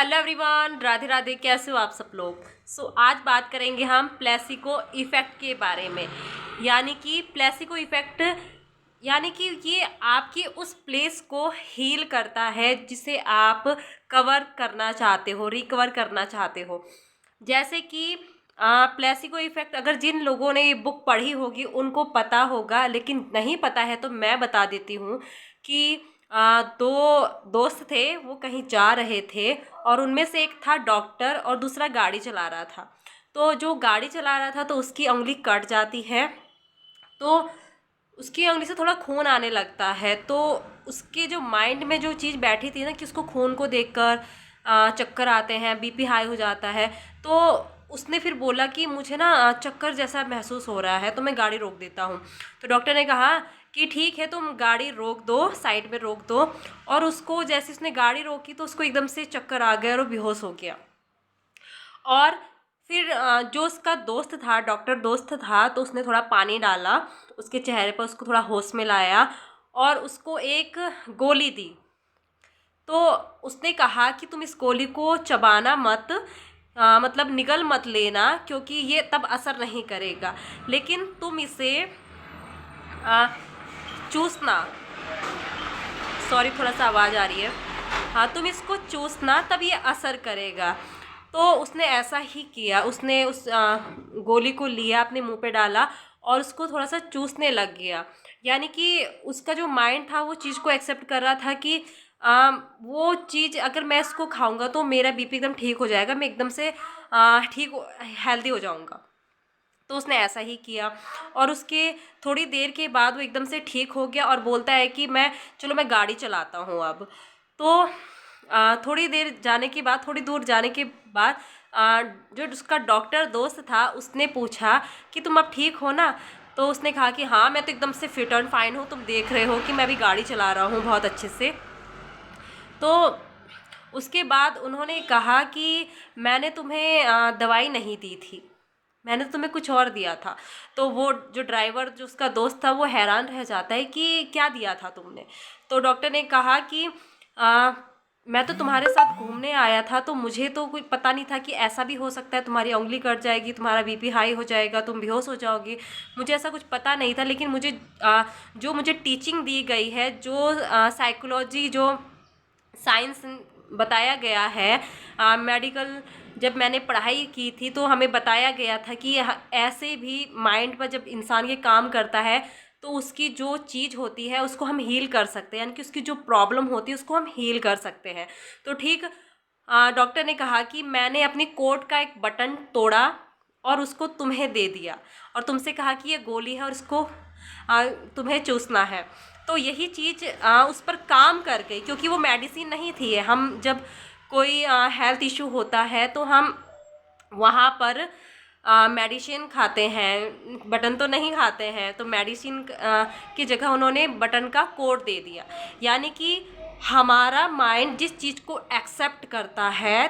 Hello everyone, Radhe Radhe. कैसे हो आप सब लोग। आज बात करेंगे हम प्लेसिबो इफ़ेक्ट के बारे में। यानी कि प्लेसिबो इफ़ेक्ट यानी कि ये आपकी उस प्लेस को हील करता है जिसे आप कवर करना चाहते हो, रिकवर करना चाहते हो। जैसे कि प्लेसिबो इफ़ेक्ट अगर जिन लोगों ने ये बुक पढ़ी होगी उनको पता होगा, लेकिन नहीं पता है तो मैं बता देती हूँ कि दो दोस्त थे, वो कहीं जा रहे थे और उनमें से एक था डॉक्टर और दूसरा गाड़ी चला रहा था। तो जो गाड़ी चला रहा था तो उसकी उंगली कट जाती है, तो उसकी उंगली से थोड़ा खून आने लगता है। तो उसके जो माइंड में जो चीज़ बैठी थी ना कि उसको खून को देखकर चक्कर आते हैं, बीपी हाई हो जाता है, तो उसने फिर बोला कि मुझे ना चक्कर जैसा महसूस हो रहा है तो मैं गाड़ी रोक देता हूँ। तो डॉक्टर ने कहा कि ठीक है, तुम गाड़ी रोक दो, साइड में रोक दो। और उसको जैसे उसने गाड़ी रोकी तो उसको एकदम से चक्कर आ गया और वो बेहोश हो गया। और फिर जो उसका दोस्त था, डॉक्टर दोस्त था, तो उसने थोड़ा पानी डाला उसके चेहरे पर, उसको थोड़ा होश में लाया और उसको एक गोली दी। तो उसने कहा कि तुम इस गोली को चबाना मत, मतलब निगल मत लेना, क्योंकि ये तब असर नहीं करेगा, लेकिन तुम इसे आ, चूसना। सॉरी, थोड़ा सा आवाज़ आ रही है। हाँ, तुम इसको चूसना, तब ये असर करेगा। तो उसने ऐसा ही किया, उसने उस गोली को लिया, अपने मुंह पे डाला और उसको थोड़ा सा चूसने लग गया। यानी कि उसका जो माइंड था वो चीज़ को एक्सेप्ट कर रहा था कि वो चीज़ अगर मैं इसको खाऊंगा तो मेरा बीपी एकदम ठीक हो जाएगा, मैं एकदम से ठीक हेल्दी हो जाऊंगा। तो उसने ऐसा ही किया और उसके थोड़ी देर के बाद वो एकदम से ठीक हो गया और बोलता है कि मैं गाड़ी चलाता हूँ अब। तो थोड़ी देर जाने के बाद, थोड़ी दूर जाने के बाद जो उसका डॉक्टर दोस्त था उसने पूछा कि तुम अब ठीक हो ना। तो उसने कहा कि हाँ, मैं तो एकदम से फिट एंड फाइन हूँ, तुम देख रहे हो कि मैं भी गाड़ी चला रहा हूँ बहुत अच्छे से। तो उसके बाद उन्होंने कहा कि मैंने तुम्हें दवाई नहीं दी थी, मैंने तुम्हें कुछ और दिया था। तो वो जो ड्राइवर, जो उसका दोस्त था, वो हैरान रह जाता है कि क्या दिया था तुमने। तो डॉक्टर ने कहा कि आ, मैं तो तुम्हारे साथ घूमने आया था, तो मुझे तो कोई पता नहीं था कि ऐसा भी हो सकता है, तुम्हारी उंगली कट जाएगी, तुम्हारा बीपी हाई हो जाएगा, तुम बेहोश हो जाओगे। मुझे ऐसा कुछ पता नहीं था, लेकिन जो मुझे टीचिंग दी गई है, जो साइकोलॉजी, जो साइंस बताया गया है, मेडिकल जब मैंने पढ़ाई की थी तो हमें बताया गया था कि ऐसे भी माइंड पर जब इंसान ये काम करता है तो उसकी जो चीज़ होती है उसको हम हील कर सकते हैं, यानी कि उसकी जो प्रॉब्लम होती है उसको हम हील कर सकते हैं। तो ठीक डॉक्टर ने कहा कि मैंने अपनी कोट का एक बटन तोड़ा और उसको तुम्हें दे दिया और तुमसे कहा कि ये गोली है और इसको तुम्हें चूसना है। तो यही चीज़ उस पर काम कर गई, क्योंकि वो मेडिसिन नहीं थी। हम जब कोई हेल्थ इशू होता है तो हम वहाँ पर मेडिसिन खाते हैं, बटन तो नहीं खाते हैं। तो मेडिसिन की जगह उन्होंने बटन का कोड दे दिया। यानी कि हमारा माइंड जिस चीज़ को एक्सेप्ट करता है,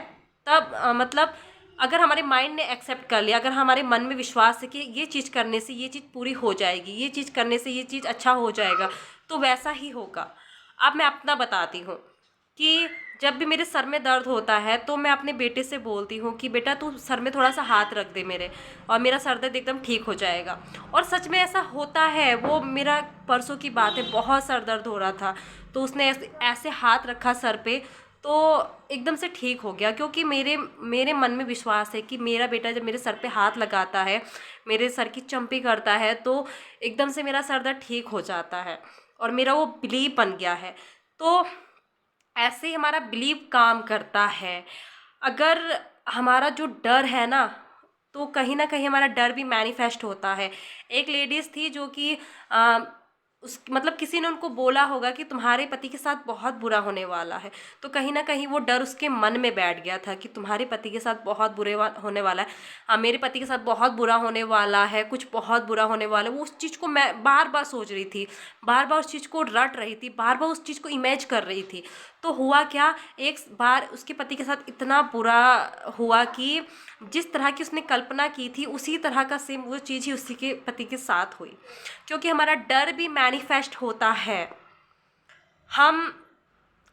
तब मतलब अगर हमारे माइंड ने एक्सेप्ट कर लिया, अगर हमारे मन में विश्वास है कि ये चीज़ करने से ये चीज़ पूरी हो जाएगी, ये चीज़ करने से ये चीज़ अच्छा हो जाएगा, तो वैसा ही होगा। अब मैं अपना बताती हूँ कि जब भी मेरे सर में दर्द होता है तो मैं अपने बेटे से बोलती हूँ कि बेटा तू सर में थोड़ा सा हाथ रख दे मेरे, और मेरा सर दर्द एकदम ठीक हो जाएगा। और सच में ऐसा होता है। वो मेरा परसों की बात है, बहुत सर दर्द हो रहा था, तो उसने ऐसे हाथ रखा सर पे तो एकदम से ठीक हो गया, क्योंकि मेरे मेरे मन में विश्वास है कि मेरा बेटा जब मेरे सर पे हाथ लगाता है, मेरे सर की चंपी करता है, तो एकदम से मेरा सर दर्द ठीक हो जाता है और मेरा वो बिलीव बन गया है। तो ऐसे ही हमारा बिलीव काम करता है। अगर हमारा जो डर है ना, तो कहीं ना कहीं हमारा डर भी मैनिफेस्ट होता है। एक लेडीज़ थी जो कि उस मतलब किसी ने उनको बोला होगा कि तुम्हारे पति के साथ बहुत बुरा होने वाला है, तो कहीं ना कहीं वो डर उसके मन में बैठ गया था कि तुम्हारे पति के साथ बहुत होने वाला है। मेरे पति के साथ बहुत बुरा होने वाला है, कुछ बहुत बुरा होने वाला है। वो उस चीज़ को मैं बार बार सोच रही थी, बार बार उस चीज़ को रट रही थी, बार बार उस चीज़ को इमेज कर रही थी। तो हुआ क्या, एक बार उसके पति के साथ इतना बुरा हुआ कि जिस तरह की उसने कल्पना की थी उसी तरह का सेम वो चीज़ ही उसी के पति के साथ हुई। क्योंकि हमारा डर भी मैनिफेस्ट होता है। हम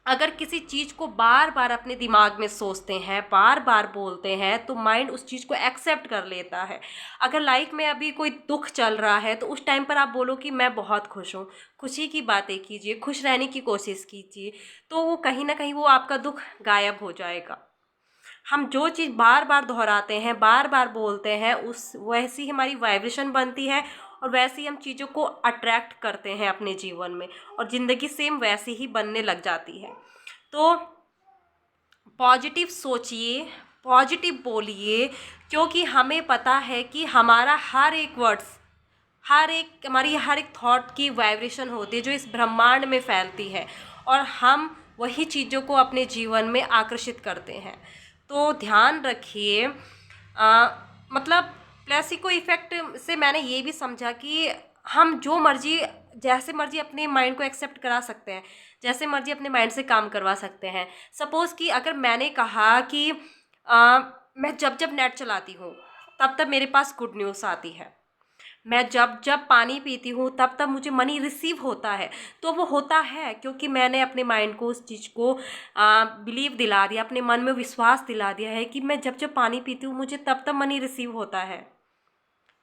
अगर किसी चीज़ को बार बार अपने दिमाग में सोचते हैं, बार बार बोलते हैं, तो माइंड उस चीज़ को एक्सेप्ट कर लेता है। अगर लाइफ में अभी कोई दुख चल रहा है तो उस टाइम पर आप बोलो कि मैं बहुत खुश हूँ, खुशी की बातें कीजिए, खुश रहने की कोशिश कीजिए, तो वो कहीं ना कहीं वो आपका दुख गायब हो जाएगा। हम जो चीज़ बार बार दोहराते हैं, बार बार बोलते हैं, उस वैसी ही हमारी वाइब्रेशन बनती है और वैसे ही हम चीज़ों को अट्रैक्ट करते हैं अपने जीवन में, और ज़िंदगी सेम वैसी ही बनने लग जाती है। तो पॉजिटिव सोचिए, पॉजिटिव बोलिए, क्योंकि हमें पता है कि हमारा हर एक वर्ड्स, हमारी हर एक थॉट की वाइब्रेशन होती है जो इस ब्रह्मांड में फैलती है, और हम वही चीज़ों को अपने जीवन में आकर्षित करते हैं। तो ध्यान रखिए। मतलब प्लेसिबो इफ़ेक्ट से मैंने ये भी समझा कि हम जो मर्जी, जैसे मर्जी अपने माइंड को एक्सेप्ट करा सकते हैं, जैसे मर्जी अपने माइंड से काम करवा सकते हैं। सपोज़ कि अगर मैंने कहा कि मैं जब जब नेट चलाती हूँ तब तब मेरे पास गुड न्यूज़ आती है, मैं जब जब पानी पीती हूँ तब तब मुझे मनी रिसीव होता है, तो वो होता है क्योंकि मैंने अपने माइंड को उस चीज़ को बिलीव दिला दिया, अपने मन में विश्वास दिला दिया है कि मैं जब जब पानी पीती हूँ मुझे तब तब मनी रिसीव होता है,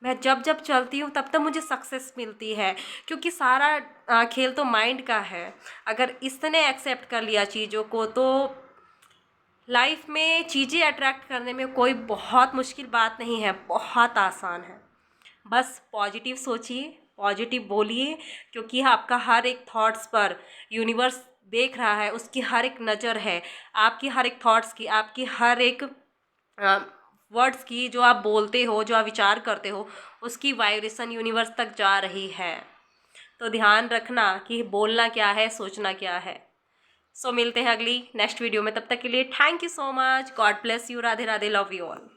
मैं जब जब चलती हूँ तब तब मुझे सक्सेस मिलती है, क्योंकि सारा खेल तो माइंड का है। अगर इसने एक्सेप्ट कर लिया चीज़ों को तो लाइफ में चीज़ें अट्रैक्ट करने में कोई बहुत मुश्किल बात नहीं है, बहुत आसान है। बस पॉजिटिव सोचिए, पॉजिटिव बोलिए, क्योंकि आपका हर एक थॉट्स पर यूनिवर्स देख रहा है, उसकी हर एक नज़र है आपकी हर एक थॉट्स की, आपकी हर एक वर्ड्स की, जो आप बोलते हो, जो आप विचार करते हो, उसकी वाइब्रेशन यूनिवर्स तक जा रही है। तो ध्यान रखना कि बोलना क्या है, सोचना क्या है। सो मिलते हैं अगली नेक्स्ट वीडियो में, तब तक के लिए thank you so much, God bless you, Radhe Radhe, love you all.